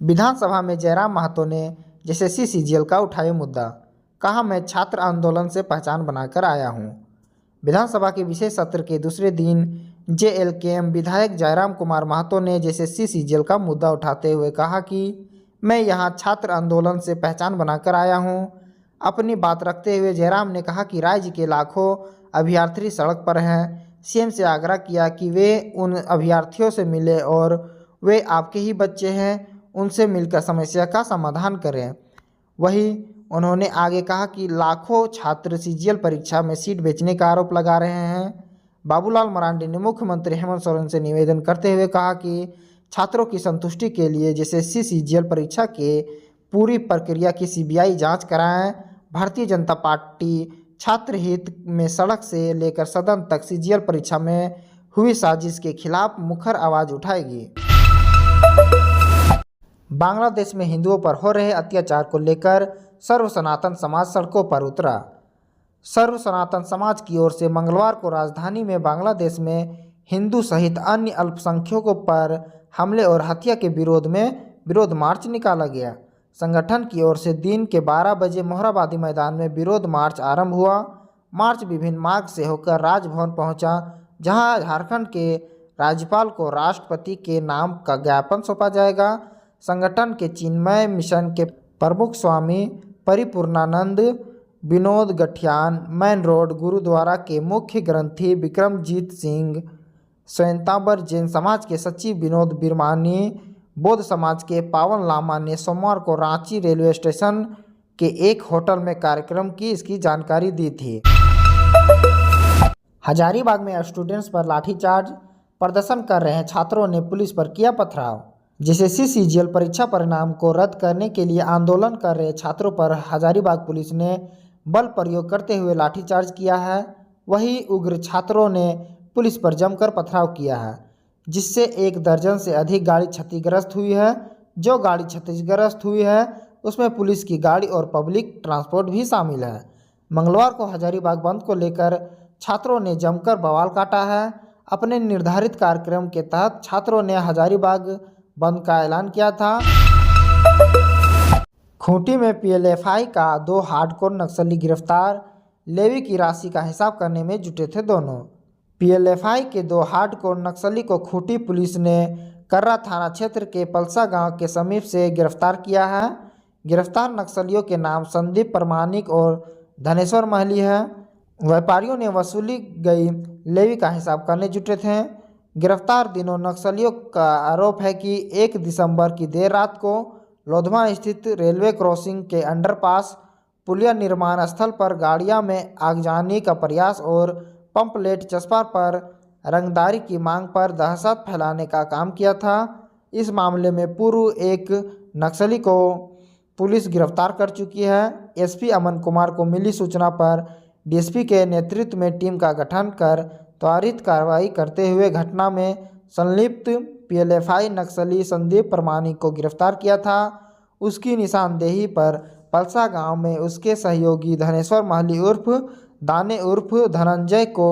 विधानसभा में जयराम महतो ने JSSC CGL का उठाया मुद्दा, कहा मैं छात्र आंदोलन से पहचान बनाकर आया हूं। विधानसभा के विशेष सत्र के दूसरे दिन जेएलकेएम विधायक जयराम कुमार महतो ने जेएसएससी सीजीएल का मुद्दा उठाते हुए कहा कि मैं यहां छात्र आंदोलन से पहचान बनाकर आया हूं। अपनी बात रखते हुए जयराम ने कहा कि राज्य के लाखों अभ्यर्थी सड़क पर हैं। सीएम से आग्रह किया कि वे उन अभ्यर्थियों से मिले और वे आपके ही बच्चे हैं, उनसे मिलकर समस्या का समाधान करें। वहीं उन्होंने आगे कहा कि लाखों छात्र सीजीएल परीक्षा में सीट बेचने का आरोप लगा रहे हैं। बाबूलाल मरांडी ने मुख्यमंत्री हेमंत सोरेन से निवेदन करते हुए कहा कि छात्रों की संतुष्टि के लिए जेएसएससी सीजीएल परीक्षा के पूरी प्रक्रिया की सीबीआई जांच कराएं। भारतीय जनता पार्टी छात्र हित में सड़क से लेकर सदन तक सीजीएल परीक्षा में हुई साजिश के खिलाफ मुखर आवाज उठाएगी। बांग्लादेश में हिंदुओं पर हो रहे अत्याचार को लेकर सर्व सनातन समाज सड़कों पर उतरा। सर्व सनातन समाज की ओर से मंगलवार को राजधानी में बांग्लादेश में हिंदू सहित अन्य अल्पसंख्यकों पर हमले और हत्या के विरोध में विरोध मार्च निकाला गया। संगठन की ओर से दिन के 12 बजे मोहराबादी मैदान में विरोध मार्च आरंभ हुआ। मार्च विभिन्न मार्ग से होकर राजभवन पहुंचा, जहां झारखंड के राज्यपाल को राष्ट्रपति के नाम का ज्ञापन सौंपा जाएगा। संगठन के चिन्मय मिशन के प्रमुख स्वामी परिपूर्णानंद विनोद गठियान, मैन रोड गुरुद्वारा के मुख्य ग्रंथी विक्रमजीत सिंह, स्वयंतांबर जैन समाज के सचिव विनोद बिरमानी, बौद्ध समाज के पावन लामा ने सोमवार को रांची रेलवे स्टेशन के एक होटल में कार्यक्रम की इसकी जानकारी दी थी। हजारीबाग में स्टूडेंट्स पर लाठीचार्ज, प्रदर्शन कर रहे छात्रों ने पुलिस पर किया पथराव। जेएसएससी सीजीएल परीक्षा परिणाम को रद्द करने के लिए आंदोलन कर रहे छात्रों पर हजारीबाग पुलिस ने बल प्रयोग करते हुए लाठीचार्ज किया है। वहीं उग्र छात्रों ने पुलिस पर जमकर पथराव किया है, जिससे 1 दर्जन से अधिक गाड़ी क्षतिग्रस्त हुई है। जो गाड़ी क्षतिग्रस्त हुई है उसमें पुलिस की गाड़ी और पब्लिक ट्रांसपोर्ट भी शामिल है। मंगलवार को हजारीबाग बंद को लेकर छात्रों ने जमकर बवाल काटा है। अपने निर्धारित कार्यक्रम के तहत छात्रों ने हजारीबाग बंद का ऐलान किया था। खूंटी में पीएलएफआई का 2 हार्डकोर नक्सली गिरफ्तार, लेवी की राशि का हिसाब करने में जुटे थे दोनों। पीएलएफआई के 2 हार्डकोर नक्सली को खूंटी पुलिस ने कर्रा थाना क्षेत्र के पलसा गांव के समीप से गिरफ्तार किया है। गिरफ्तार नक्सलियों के नाम संदीप प्रमाणिक और धनेश्वर महली है। व्यापारियों ने वसूली गई लेवी का हिसाब करने जुटे थे। गिरफ्तार तीनों नक्सलियों का आरोप है कि 1 दिसंबर की देर रात को लोधमा स्थित रेलवे क्रॉसिंग के अंडरपास पुलिया निर्माण स्थल पर गाड़ियां में आगजनी का प्रयास और पंपलेट चस्पा पर रंगदारी की मांग पर दहशत फैलाने का काम किया था। इस मामले में पूर्व एक नक्सली को पुलिस गिरफ्तार कर चुकी है। एसपी अमन कुमार को मिली सूचना पर डीएसपी के नेतृत्व में टीम का गठन कर त्वरित कार्रवाई करते हुए घटना में संलिप्त पीएलएफआई नक्सली संदीप प्रमाणिक को गिरफ्तार किया था। उसकी निशानदेही पर पलसा गांव में उसके सहयोगी धनेश्वर महली उर्फ दाने उर्फ धनंजय को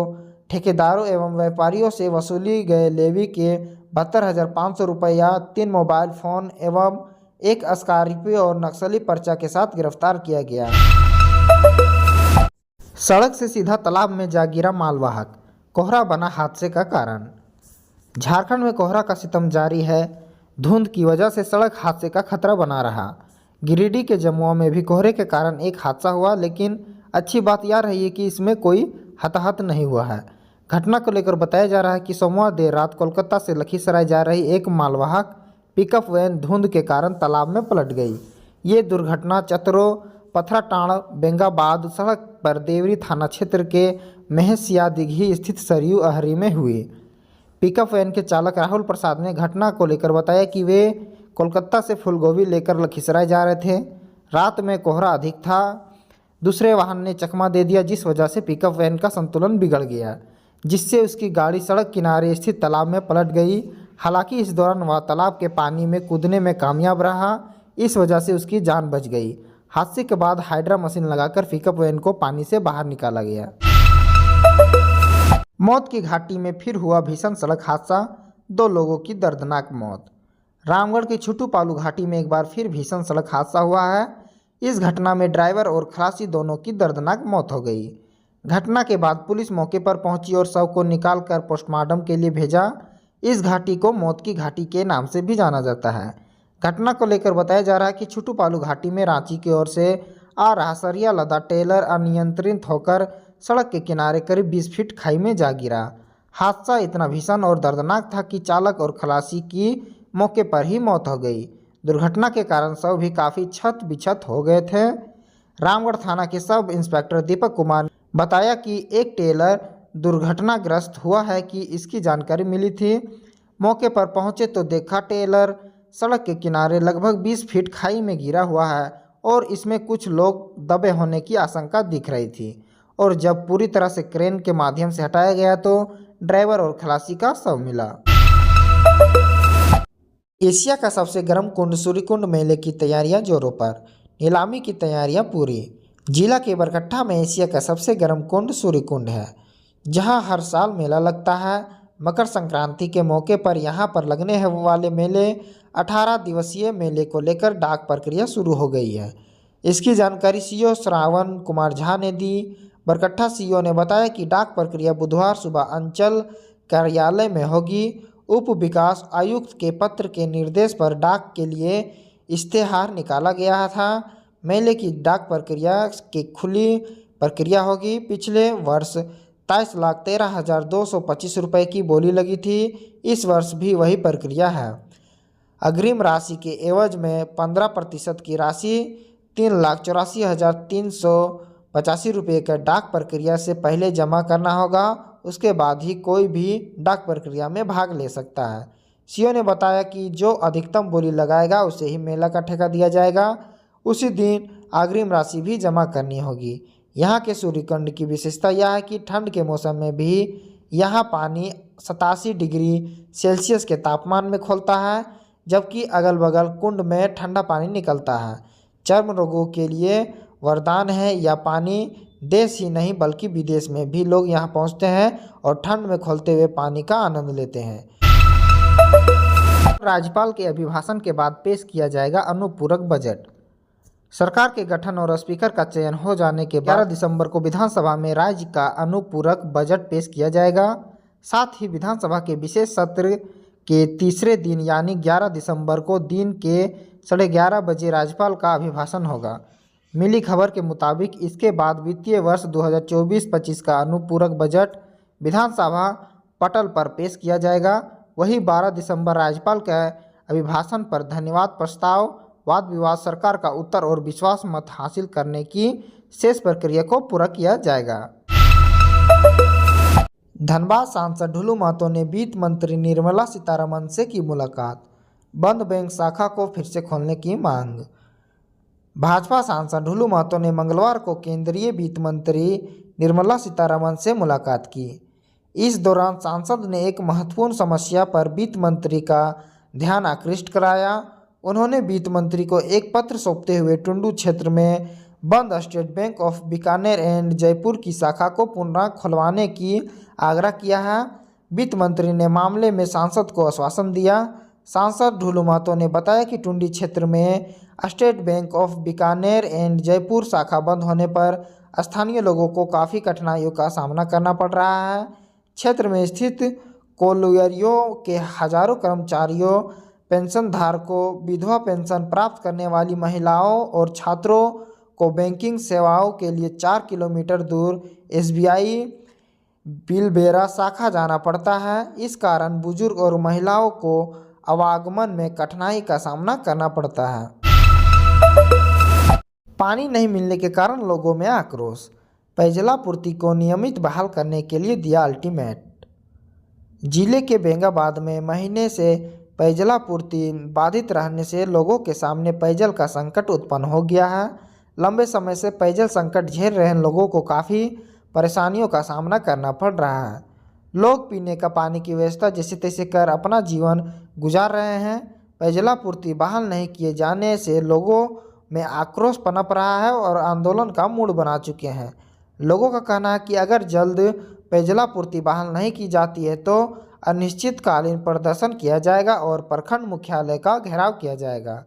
ठेकेदारों एवं व्यापारियों से वसूली गए लेवी के 72,500 रुपया, 3 मोबाइल फ़ोन एवं 1 स्कॉर्पियो और नक्सली पर्चा के साथ गिरफ्तार किया गया। सड़क से सीधा तालाब में जा गिरा मालवाहक, कोहरा बना हादसे का कारण। झारखंड में कोहरा का सितम जारी है। धुंध की वजह से सड़क हादसे का खतरा बना रहा। गिरिडीह के जमुआ में भी कोहरे के कारण एक हादसा हुआ, लेकिन अच्छी बात यह रही है कि इसमें कोई हताहत नहीं हुआ है। घटना को लेकर बताया जा रहा है कि सोमवार देर रात कोलकाता से लखीसराय जा रही एक मालवाहक पिकअप वैन धुंध के कारण तालाब में पलट गई। ये दुर्घटना चतरो पथराटांड़ बेंगाबाद सड़क पर देवरी थाना क्षेत्र के महसिया दिघी स्थित सरयू अहरी में हुई। पिकअप वैन के चालक राहुल प्रसाद ने घटना को लेकर बताया कि वे कोलकाता से फूलगोभी लेकर लखीसराय जा रहे थे। रात में कोहरा अधिक था। दूसरे वाहन ने चकमा दे दिया, जिस वजह से पिकअप वैन का संतुलन बिगड़ गया, जिससे उसकी गाड़ी सड़क किनारे स्थित तालाब में पलट गई। हालांकि इस दौरान वह तालाब के पानी में कूदने में कामयाब रहा, इस वजह से उसकी जान बच गई। हादसे के बाद हाइड्रा मशीन लगाकर पिकअप वैन को पानी से बाहर निकाला गया। मौत की घाटी में फिर हुआ भीषण सड़क हादसा, 2 लोगों की दर्दनाक मौत। रामगढ़ की छुट्टू पालू घाटी में एक बार फिर भीषण सड़क हादसा हुआ है। इस घटना में ड्राइवर और खलासी दोनों की दर्दनाक मौत हो गई। घटना के बाद पुलिस मौके पर पहुंची और शव को निकालकर पोस्टमार्टम के लिए भेजा। इस घाटी को मौत की घाटी के नाम से भी जाना जाता है। घटना को लेकर बताया जा रहा है कि छुट्टू पालू घाटी में रांची की ओर से आ रहा सरिया लदा टेलर अनियंत्रित होकर सड़क के किनारे करीब 20 फीट खाई में जा गिरा। हादसा इतना भीषण और दर्दनाक था कि चालक और खलासी की मौके पर ही मौत हो गई। दुर्घटना के कारण शव भी काफ़ी क्षत विक्षत हो गए थे। रामगढ़ थाना के सब इंस्पेक्टर दीपक कुमार ने बताया कि एक टेलर दुर्घटनाग्रस्त हुआ है कि इसकी जानकारी मिली थी। मौके पर पहुंचे तो देखा टेलर सड़क के किनारे लगभग 20 फीट खाई में गिरा हुआ है और इसमें कुछ लोग दबे होने की आशंका दिख रही थी। और जब पूरी तरह से क्रेन के माध्यम से हटाया गया तो ड्राइवर और खलासी का शव मिला। एशिया का सबसे गर्म कुंड सूर्यकुंड मेले की तैयारियां जोरों पर। नीलामी की तैयारियां पूरी। जिला के बरकट्ठा में एशिया का सबसे गर्म कुंड सूर्यकुंड है, जहां हर साल मेला लगता है। मकर संक्रांति के मौके पर यहां पर लगने वाले मेले 18 दिवसीय मेले को लेकर डाक प्रक्रिया शुरू हो गई है। इसकी जानकारी सीईओ श्रावण कुमार झा ने दी। बरकट्ठा सीईओ ने बताया कि डाक प्रक्रिया बुधवार सुबह अंचल कार्यालय में होगी। उप विकास आयुक्त के पत्र के निर्देश पर डाक के लिए इश्तेहार निकाला गया था। मेले की डाक प्रक्रिया की खुली प्रक्रिया होगी। पिछले वर्ष 23,13,225 रुपये की बोली लगी थी। इस वर्ष भी वही प्रक्रिया है। अग्रिम राशि के एवज में 15% की राशि 3,84,385 रुपये का डाक प्रक्रिया से पहले जमा करना होगा। उसके बाद ही कोई भी डाक प्रक्रिया में भाग ले सकता है। सीईओ ने बताया कि जो अधिकतम बोली लगाएगा उसे ही मेला का ठेका दिया जाएगा। उसी दिन अग्रिम राशि भी जमा करनी होगी। यहाँ के सूर्यकुंड की विशेषता यह है कि ठंड के मौसम में भी यहाँ पानी 87 डिग्री सेल्सियस के तापमान में खौलता है, जबकि अगल बगल कुंड में ठंडा पानी निकलता है। चर्म रोगों के लिए वरदान है। यह पानी देश ही नहीं बल्कि विदेश में भी लोग यहाँ पहुँचते हैं और ठंड में खौलते हुए पानी का आनंद लेते हैं। राज्यपाल के अभिभाषण के बाद पेश किया जाएगा अनुपूरक बजट। सरकार के गठन और स्पीकर का चयन हो जाने के 11 दिसंबर को विधानसभा में राज्य का अनुपूरक बजट पेश किया जाएगा। साथ ही विधानसभा के विशेष सत्र के तीसरे दिन यानी 11 दिसंबर को दिन के 11:30 बजे राज्यपाल का अभिभाषण होगा। मिली खबर के मुताबिक इसके बाद वित्तीय वर्ष 2024-25 का अनुपूरक बजट विधानसभा पटल पर पेश किया जाएगा। वही 12 दिसंबर राज्यपाल के अभिभाषण पर धन्यवाद प्रस्ताव, वाद विवाद, सरकार का उत्तर और विश्वास मत हासिल करने की शेष प्रक्रिया को पूरा किया जाएगा। धनबाद सांसद ढुलू महतो ने वित्त मंत्री निर्मला सीतारमण से की मुलाकात। बंद बैंक शाखा को फिर से खोलने की मांग। भाजपा सांसद ढुलू महतो ने मंगलवार को केंद्रीय वित्त मंत्री निर्मला सीतारमण से मुलाकात की। इस दौरान सांसद ने एक महत्वपूर्ण समस्या पर वित्त मंत्री का ध्यान आकृष्ट कराया। उन्होंने वित्त मंत्री को एक पत्र सौंपते हुए टुंडू क्षेत्र में बंद state bank of Bikaner and Jaipur की शाखा को पुनः खुलवाने की आग्रह किया है। वित्त मंत्री ने मामले में सांसद को आश्वासन दिया। सांसद ढुलू महतो ने बताया कि टुंडी क्षेत्र में state bank of Bikaner and Jaipur शाखा बंद होने पर स्थानीय लोगों को काफ़ी कठिनाइयों का सामना करना पड़ रहा है। क्षेत्र में स्थित कोलरियों के हजारों कर्मचारियों, पेंशनधारकों, विधवा पेंशन प्राप्त करने वाली महिलाओं और छात्रों को बैंकिंग सेवाओं के लिए 4 किलोमीटर दूर एसबीआई बिलबेरा शाखा जाना पड़ता है। इस कारण बुजुर्ग और महिलाओं को आवागमन में कठिनाई का सामना करना पड़ता है। पानी नहीं मिलने के कारण लोगों में आक्रोश। पेयजल आपूर्ति को नियमित बहाल करने के लिए दिया अल्टीमेट। जिले के बेंगाबाद में महीने से पेयजल आपूर्ति बाधित रहने से लोगों के सामने पेयजल का संकट उत्पन्न हो गया है। लंबे समय से पेयजल संकट झेल रहे लोगों को काफ़ी परेशानियों का सामना करना पड़ रहा है। लोग पीने का पानी की व्यवस्था जैसे तैसे कर अपना जीवन गुजार रहे हैं। पेयजल आपूर्ति बहाल नहीं किए जाने से लोगों में आक्रोश पनप रहा है और आंदोलन का मूड बना चुके हैं। लोगों का कहना है कि अगर जल्द पेयजल आपूर्ति बहाल नहीं की जाती है तो अनिश्चितकालीन प्रदर्शन किया जाएगा और प्रखंड मुख्यालय का घेराव किया जाएगा।